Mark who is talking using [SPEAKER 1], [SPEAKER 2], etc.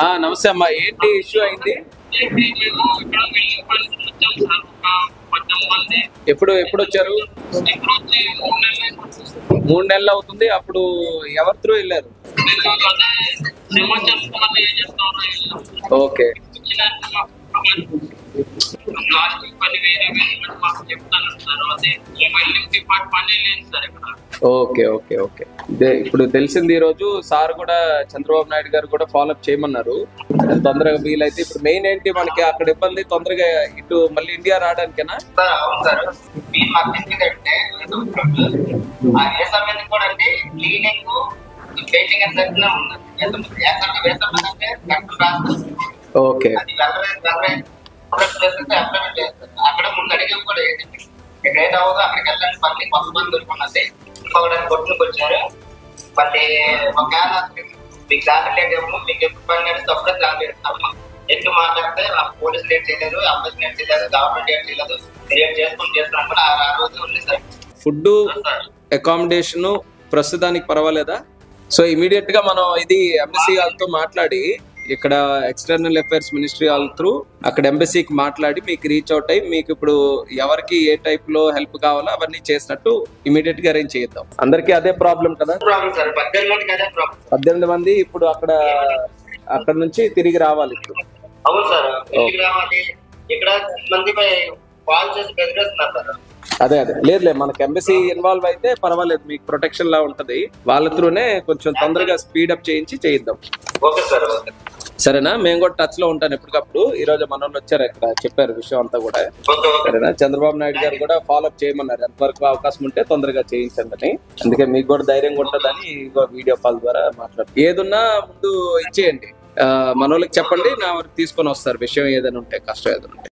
[SPEAKER 1] నమస్తే అమ్మా, ఏంటి ఇష్యూ అయింది? ఎప్పుడు వచ్చారు? 3 నెలలు అవుతుంది. అప్పుడు ఎవరి త్రూ వెళ్ళారు? ఓకే ఓకే ఓకే ఓకే ఇప్పుడు తెలిసింది. ఈ రోజు సార్ కూడా చంద్రబాబు నాయుడు గారు కూడా ఫాలోఅప్ చేయమన్నారు తొందరగా వీలైతే. ఇప్పుడు మెయిన్ ఏంటి మనకి అక్కడ ఇబ్బంది, తొందరగా ఇటు మళ్ళీ ఇండియా రావడానికేనా? ఓకే
[SPEAKER 2] అక్కడ ముందు అడిగి కూడా ఎక్కడైతే అవ్వదో అక్కడికి వెళ్ళండి. మళ్ళీ కొత్త మంది దొరుకున్నది ఇంకొకటి కొట్టుకు వచ్చారు. మళ్ళీ ఒకవేళ మీకు దాటలేదేమో, మీకు ఎప్పుడు పని నడిస్తే అప్పుడే దాటేస్తాము. ఎట్లు మాట్లాడితే పోలీసులు ఏం చేయలేదు, అబ్బాయి ఏం చేయలేదు, గవర్నమెంట్ ఏం చేయలేదు, క్రియేట్ చేస్తున్నాం. ఆ రోజు ఉంది సార్.
[SPEAKER 1] ఫుడ్ అకామిడేషన్ ప్రస్తుతానికి పర్వాలేదా? సో ఇమీడియట్ గా మనం ఇది ఎంబసీ వాళ్ళతో మాట్లాడి, ఇక్కడ ఎక్స్టర్నల్ అఫైర్స్ మినిస్ట్రీ వాళ్ళ త్రూ అక్కడ ఎంబసీకి మాట్లాడి మీకు రీచ్ అవుట్ అయ్యి మీకు ఇప్పుడు ఎవరికి ఏ టైప్ లో హెల్ప్ కావాలో అవన్నీ చేసినట్టు ఇమీడియట్ గా అరేంజ్ చేద్దాం. అందరికీ అదే ప్రాబ్లం కదా? 18 మంది ఇప్పుడు అక్కడ నుంచి తిరిగి రావాలి ఇప్పుడు.
[SPEAKER 2] అవును సార్, తిరిగి రావాలి. ఇక్కడ మందిపై కాల్ చేసి బెదిరిస్తున్నారు సార్.
[SPEAKER 1] అదే లేదు, మనకి ఎంబసీ ఇన్వాల్వ్ అయితే పర్వాలేదు, మీకు ప్రొటెక్షన్ లా ఉంటది. వాళ్ళ త్రూనే కొంచెం తొందరగా స్పీడప్ చేయించి చేయిద్దాం.
[SPEAKER 2] Okay sir.
[SPEAKER 1] సరేనా? మేము కూడా టచ్ లో ఉంటాను ఎప్పటికప్పుడు. ఈ రోజు మన వాళ్ళు వచ్చారు, ఇక్కడ చెప్పారు విషయం అంతా కూడా. సరేనా? చంద్రబాబు నాయుడు గారు కూడా ఫాలోఅప్ చేయమన్నారు, ఎంతవరకు అవకాశం ఉంటే తొందరగా చేయించండి అని. అందుకే మీకు కూడా ధైర్యంగా ఉంటుందని వీడియో కాల్ ద్వారా మాట్లాడు. ఏదున్నా ముందు ఇచ్చేయండి, మన వాళ్ళకి చెప్పండి, నా వరకు తీసుకొని వస్తారు విషయం ఏదైనా ఉంటే, కష్టం ఏదైనా ఉంటే.